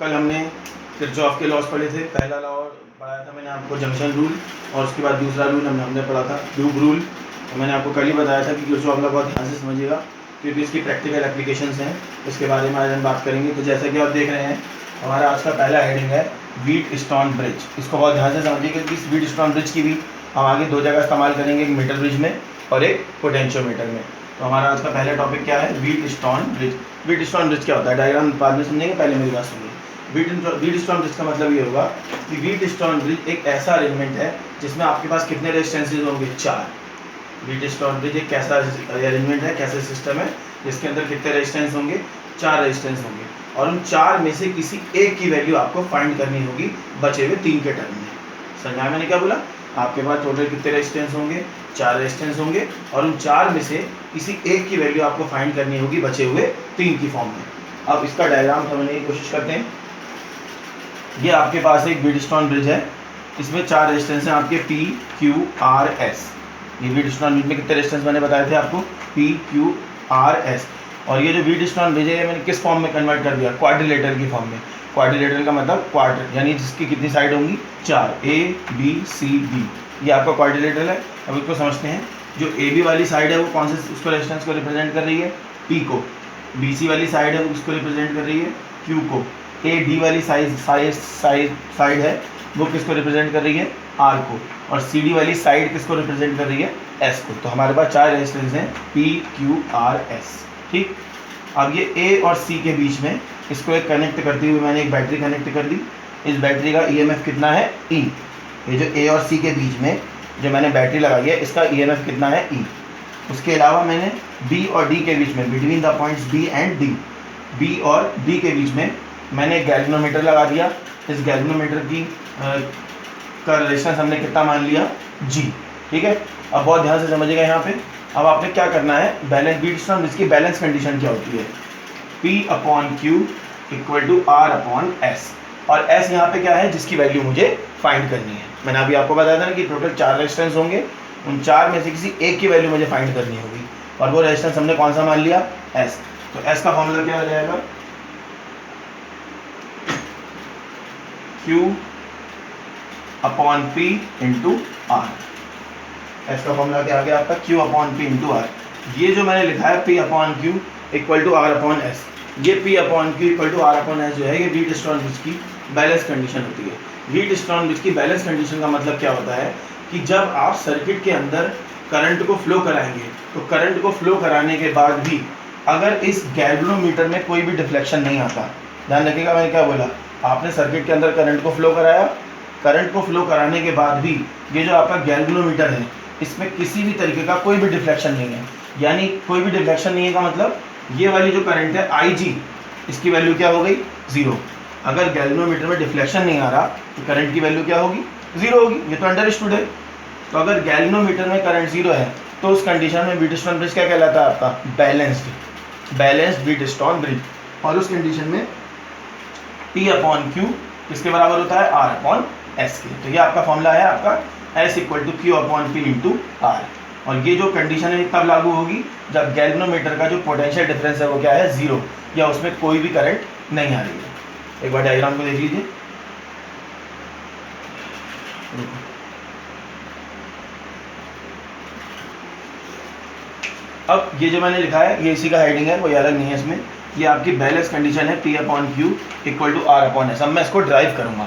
कल हमने किरचॉफ के लॉस पढ़े थे। पहला लॉ पढ़ाया था मैंने आपको जंक्शन रूल, और उसके बाद दूसरा रूल हमने पढ़ा था लूप रूल। तो मैंने आपको कल ही बताया था कि किरचॉफ लॉ बहुत ध्यान से समझिएगा क्योंकि इसकी प्रैक्टिकल एप्लीकेशंस हैं, इसके बारे में आज हम बात करेंगे। तो जैसा कि आप देख रहे हैं हमारा आज का पहला हेडिंग है व्हीटस्टोन ब्रिज। इसको बहुत ध्यान से समझिए क्योंकि इस व्हीटस्टोन ब्रिज की भी हम आगे दो जगह इस्तेमाल करेंगे, एक मीटर ब्रिज में और एक पोटेंशियोमीटर में। तो हमारा आज का पहला टॉपिक क्या है? Wheatstone bridge. व्हीटस्टोन ब्रिज क्या होता है डायग्राम बाद में समझेंगे, पहले मेरी बात सुनिए। व्हीटस्टोन ब्रिज का मतलब ये होगा कि व्हीटस्टोन ब्रिज एक ऐसा अरेंजमेंट है जिसमें आपके पास कितने रेजिस्टेंसेज होंगे? 4। व्हीटस्टोन ब्रिज एक कैसा अरेंजमेंट है, कैसा सिस्टम है जिसके अंदर कितने रेजिस्टेंस होंगे? 4 रेजिस्टेंस होंगे, और उन 4 में से किसी एक की वैल्यू आपको फाइंड करनी होगी बचे हुए 3 के टर्म में। समझा मैंने क्या बोला? आपके पास टोटल कितने रेजिस्टेंस होंगे? 4 रेजिस्टेंस होंगे, और उन 4 में से किसी एक की वैल्यू आपको फाइंड करनी होगी बचे हुए 3 की फॉर्म में। अब इसका डायग्राम समझने की कोशिश करते हैं। ये आपके पास एक व्हीटस्टोन ब्रिज है, इसमें 4 रेजिस्टेंस हैं आपके P, Q, R, S। ये व्हीटस्टोन ब्रिज में कितने रेजिस्टेंस मैंने बताए थे आपको? P, Q, R, S। और ये जो व्हीटस्टोन ब्रिज है मैंने किस फॉर्म में कन्वर्ट कर दिया? क्वाड्रिलेटरल की फॉर्म में। क्वाड्रिलेटरल का मतलब क्वार्टर, यानी जिसकी कितनी साइड होंगी? 4, A, B, C, D। ये आपका क्वाड्रिलेटरल है। अब इसको समझते हैं। जो AB वाली साइड है वो कौन से उसको रेजिस्टेंस को रिप्रेजेंट कर रही है? P को। BC वाली साइड है वो किसको रिप्रेजेंट कर रही है? Q को। AD वाली साइड है वो किसको रिप्रेजेंट कर रही है? R को। और CD वाली साइड किसको रिप्रेजेंट कर रही है? S को। तो हमारे पास 4 रेजिस्टेंस हैं P, Q, R, S। ठीक। अब ये A और C के बीच में इसको एक कनेक्ट करते हुए मैंने एक बैटरी कनेक्ट कर दी। इस बैटरी का EMF कितना है? E। ये जो A और C के बीच में जो मैंने बैटरी लगाई है इसका EMF कितना है? E। उसके अलावा मैंने B और D के बीच में, between the points B and D, B और D के बीच में मैंने एक गैल्वेनोमीटर लगा दिया। इस गैल्वेनोमीटर की का रेजिस्टेंस हमने कितना मान लिया? G। ठीक है। अब बहुत ध्यान से समझिएगा यहाँ पे। अब आपने क्या करना है? बैलेंस व्हीटस्टोन ब्रिज की बैलेंस कंडीशन क्या होती है? P/Q = R/S। और S यहाँ पे क्या है? जिसकी वैल्यू मुझे फाइंड करनी है। मैंने अभी आपको बताया था ना कि टोटल 4 रेजिस्टेंस होंगे, उन 4 में से किसी एक की वैल्यू मुझे फाइंड करनी होगी, और वो रेजिस्टेंस हमने कौन सा मान लिया? S। तो S का फॉर्मूला क्या हो जाएगा? Q/P × R। S का फॉर्मूला क्या आ गया आपका? Q/P × R। ये जो मैंने लिखा है P/Q = R/S, ये P/Q = R/S जो है ये व्हीटस्टोन ब्रिज की बैलेंस कंडीशन होती है। व्हीटस्टोन ब्रिज की बैलेंस कंडीशन का मतलब क्या होता है कि जब आप सर्किट के अंदर करंट को फ्लो कराएंगे तो करंट को फ्लो कराने के बाद भी अगर इस गैल्वेनोमीटर में कोई भी डिफ्लेक्शन नहीं आता, ध्यान रखिएगा मैंने क्या बोला, आपने सर्किट के अंदर करंट को फ्लो कराया, करंट को फ्लो कराने के बाद भी ये जो आपका गैल्वेनोमीटर है इसमें किसी भी तरीके का कोई भी डिफ्लेक्शन नहीं है। यानी कोई भी डिफ्लेक्शन नहीं है का मतलब ये वाली जो करंट है IG, इसकी वैल्यू क्या हो गई? 0। अगर गैल्वेनोमीटर में डिफ्लेक्शन नहीं आ रहा तो करंट की वैल्यू क्या होगी? 0 होगी। ये तो अंडरस्टूड है। तो अगर गैल्वेनोमीटर में करंट 0 है तो उस कंडीशन में व्हीटस्टोन ब्रिज क्या कहलाता है आपका? Balanced Wheatstone bridge. और उस कंडीशन में P/Q किसके बराबर होता है? R/S के। तो ये आपका फॉर्मूला है आपका S = Q/P × R। और ये जो कंडीशन है तब लागू होगी जब गैल्वेनोमीटर का जो पोटेंशियल डिफरेंस है वो क्या है? 0, या उसमें कोई भी करंट नहीं आ रही है। एक बार डायग्राम को देख लीजिए। अब ये जो मैंने लिखा है ये इसी का हेडिंग है, कोई अलग नहीं है इसमें। ये आपकी बैलेंस कंडीशन है P/Q = R/S। अब मैं इसको ड्राइव करूंगा।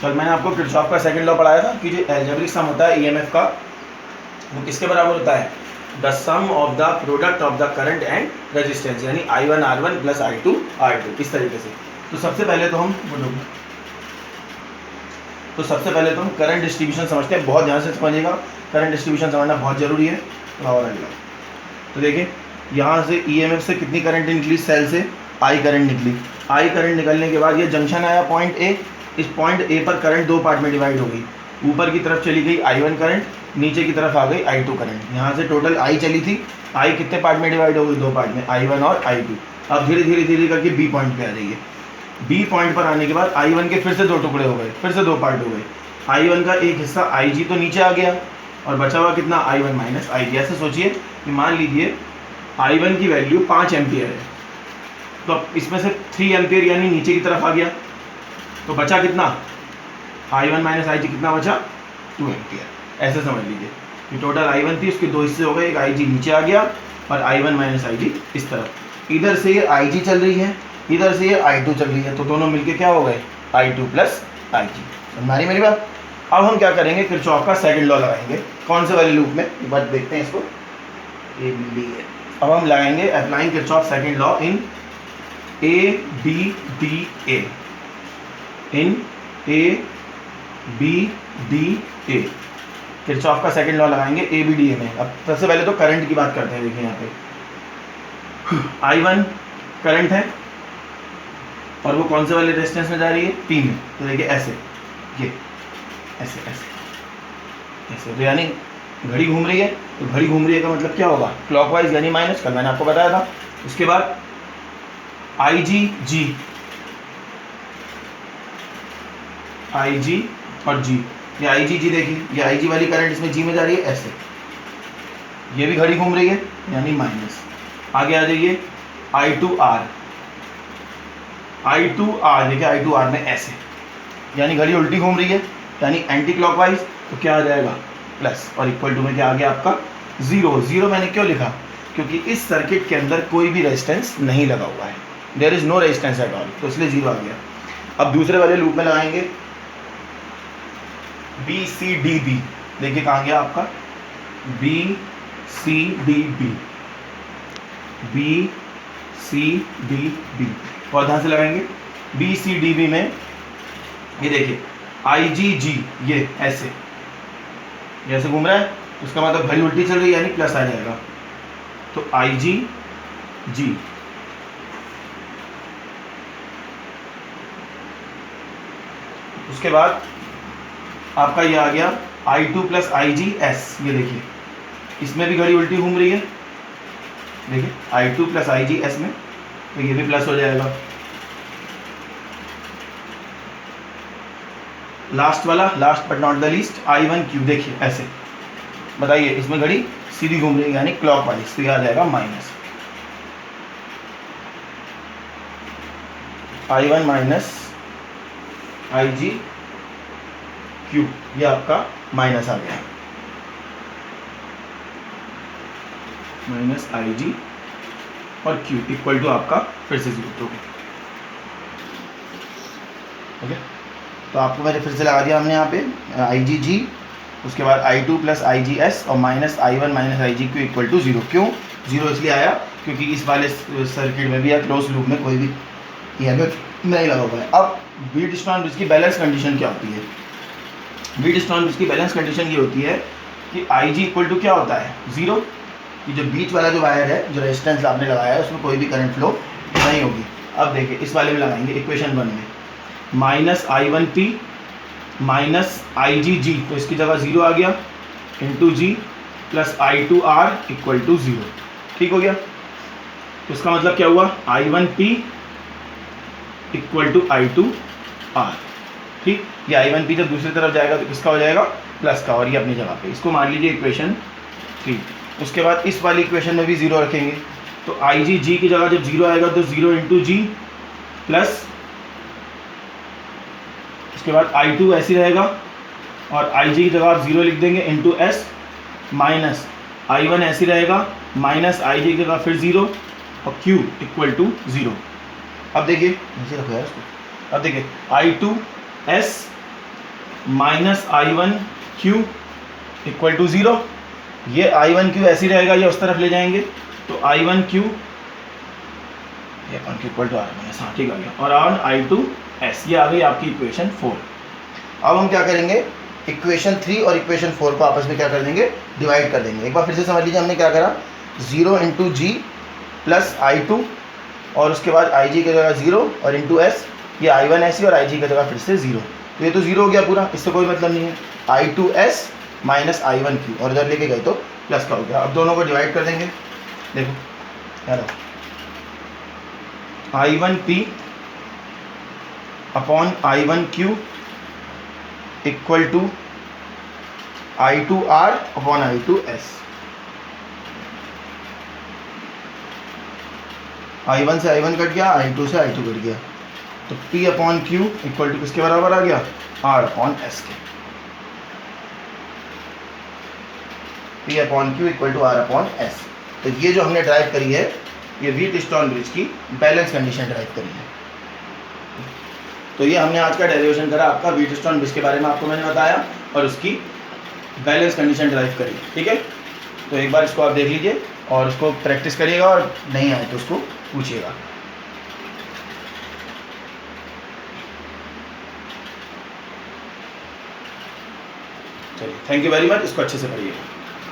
कल मैंने आपको किरचॉफ का सेकंड लॉ पढ़ाया था कि जो एल्जेब्रिक सम होता है EMF का वो किसके बराबर होता है? The sum of the product of the current and resistance, यानी I1 R1 + I2 R2। इस तरीके से। तो सबसे पहले तो हम करंट डिस्ट्रीब्यूशन समझते हैं। बहुत ध्यान से समझिएगा, करंट डिस्ट्रीब्यूशन समझना बहुत जरूरी है। और अगला तो देखिए यहाँ से EMF से कितनी करंट निकली? सेल से I करंट निकली। I करंट निकलने के बाद ये जंक्शन आया पॉइंट A। इस पॉइंट A पर करंट 2 पार्ट में डिवाइड हो गई। ऊपर की तरफ चली गई I1 करंट, नीचे की तरफ आ गई I2 करंट। यहाँ से टोटल I चली थी, I कितने पार्ट में डिवाइड हो गई? 2 पार्ट में, I1 और I2। अब धीरे धीरे करके B पॉइंट पे आ जाइए। B पॉइंट पर आने के बाद I1 के फिर से 2 टुकड़े हो गए, फिर से 2 पार्ट हो गए। I1 का एक हिस्सा IG तो नीचे आ गया और बचा हुआ कितना? I1 - IG। ऐसे सोचिए कि मान लीजिए I1 की वैल्यू 5 एम्पियर है, तो अब इसमें से 3 एम्पियर यानी नीचे की तरफ आ गया, तो बचा कितना, I1 माइनस IG कितना बचा, 2 एम्पियर। ऐसे समझ लीजिए कि टोटल I1 थी, उसके 2 हिस्से हो गए, एक IG नीचे आ गया और I1 माइनस IG इस तरफ। इधर से ये IG चल रही है, इधर से ये I2 चल रही है, तो दोनों मिलके क्या हो गए, I2 प्लस IG। समझ रही मेरी बात। अब हम क्या करेंगे, किरचॉफ का सेकंड लॉ लगाएंगे। कौन से वाले लूप में, एक बार देखते हैं इसको, ए बी डी ए। अब हम लगाएंगे applying Kirchhoff second law in A B D A, in A B D A. Kirchhoff का सेकंड लॉ लगाएंगे ए बी डी ए में। अब सबसे पहले तो करंट की बात करते हैं। देखिए यहाँ पे I1 करंट है और वो कौन से वाले रेजिस्टेंस में जा रही है, P में। तो देखिए ऐसे, ये ऐसे ऐसे ऐसे, तो यानी घड़ी घूम रही है, तो घड़ी घूम रही है का मतलब क्या होगा, क्लॉकवाइज यानी माइनस, कल मैंने आपको बताया था। उसके बाद IG G, IG और G, ये IG G देखिए, ये IG वाली करंट इसमें G में जा रही है ऐसे, ये भी घड़ी घूम रही है यानी माइनस। आगे आ जाइए I2R, I2R देखिए, I2R में ऐसे, यानी घड़ी उल्टी घूम रही है यानी एंटी क्लॉकवाइज, तो क्या आ जाएगा प्लस, और इक्वल टू में क्या आ गया आपका जीरो। जीरो मैंने क्यों लिखा, क्योंकि इस सर्किट के अंदर कोई भी रेजिस्टेंस नहीं लगा हुआ है, there is no resistance at all, तो इसलिए जीरो आ गया। अब दूसरे वाले लूप में लगाएंगे बी सी डी बी। देखिए कहाँ गया आपका B C D B, B C D B, और ध्यान से लगाएंगे बी सी डी बी में। ये देखिए IG G, ये ऐसे जैसे घूम रहा है, उसका मतलब घड़ी उल्टी चल रही है यानी प्लस आ जाएगा, तो IG G। उसके बाद आपका ये आ गया I2 प्लस IG S। ये देखिए इसमें भी घड़ी उल्टी घूम रही है, देखिए I2 प्लस IG S में, तो ये भी प्लस हो जाएगा। लास्ट वाला, last but not the least, I1 Q। देखिए ऐसे, बताइए इसमें घड़ी सीधी घूम रही है यानी क्लॉकवाइज, तो यह आ जाएगा minus. I1 minus IG Q, ये आपका माइनस आ गया, माइनस IG और Q इक्वल टू आपका फिर से जीरो। ओके, तो आपको मैंने फिर से लगा दिया हमने यहाँ पे IG G, उसके बाद I2 प्लस IG S और minus I1 minus IG Q equal to zero. क्यों जीरो इसलिए आया, क्योंकि इस वाले सर्किट में भी या क्लोज लूप में कोई भी ईएमएफ नहीं लगा हुआ है। अब व्हीटस्टोन ब्रिज की बैलेंस कंडीशन क्या होती है, व्हीटस्टोन ब्रिज की बैलेंस कंडीशन ये होती है कि IG इक्वल टू क्या होता है, जीरो, कि जो बीच वाला जो वायर है, जो रेजिस्टेंस आपने लगाया है, उसमें कोई भी करंट फ्लो नहीं होगी। अब देखिए इस वाले में लगाएंगे इक्वेशन 1 में, minus I1P minus IG G, तो इसकी जगह जीरो आ गया, into G plus I2R equal to zero. ठीक हो गया, तो इसका मतलब क्या हुआ, I1P इक्वल टू I2R। ठीक, ये I1P जब दूसरी तरफ जाएगा तो किसका हो जाएगा, प्लस का, और ये अपनी जगह पे, इसको मान लीजिए इक्वेशन 3। उसके बाद इस वाली इक्वेशन में भी जीरो रखेंगे, तो IG G की जगह जब जीरो आएगा तो जीरो इंटू G प्लस, उसके बाद I2 ऐसी रहेगा और IG की जगह आप जीरो लिख देंगे इंटू S, माइनस I1 ऐसी रहेगा, माइनस IG की जगह फिर जीरो और Q इक्वल टू जीरो। अब देखिए नीचे रखो यार इसको, अब देखिए I2 S minus I1 Q equal to zero, ये I1 Q ऐसी रहेगा, ये उस तरफ ले जाएंगे, तो I1 Q equal to R-, हाँ ठीक आ गया, और ऑन I2 S, ये आ गई आपकी इक्वेशन 4। अब हम क्या करेंगे, इक्वेशन 3 और इक्वेशन 4 को आपस में क्या कर देंगे, डिवाइड कर देंगे। एक बार फिर से समझ लीजिए हमने क्या करा, zero into G plus I2 और उसके बाद IG की जगह जीरो और इंटू S, ये I1 ऐसी और IG की जगह फिर से जीरो, तो ये तो जीरो हो गया पूरा, इससे कोई मतलब नहीं है। I2S माइनस I1 Q, और इधर लेके गए तो प्लस का हो गया। अब दोनों को डिवाइड कर देंगे, देखो यार, I1P upon I1 Q equal to I2R upon I2S। I1 से I1 कट गया, I2 से I2 कट गया, तो P upon Q equal to किसके बराबर आ गया, R अपॉन S के। P upon Q equal to R upon S। तो ये जो हमने ड्राइव करी है, ये व्हीटस्टोन ब्रिज की बैलेंस कंडीशन ड्राइव करी है। तो ये हमने आज का डेरिवेशन करा आपका व्हीटस्टोन ब्रिज के बारे में, आपको मैंने बताया और उसकी बैलेंस कंडीशन ड्राइव करी, ठीक है। तो एक बार इसको आप देख लीजिए और उसको प्रैक्टिस करिएगा, और नहीं आए तो उसको पूछिएगा। चलिए, थैंक यू वेरी मच, इसको अच्छे से पढ़िएगा।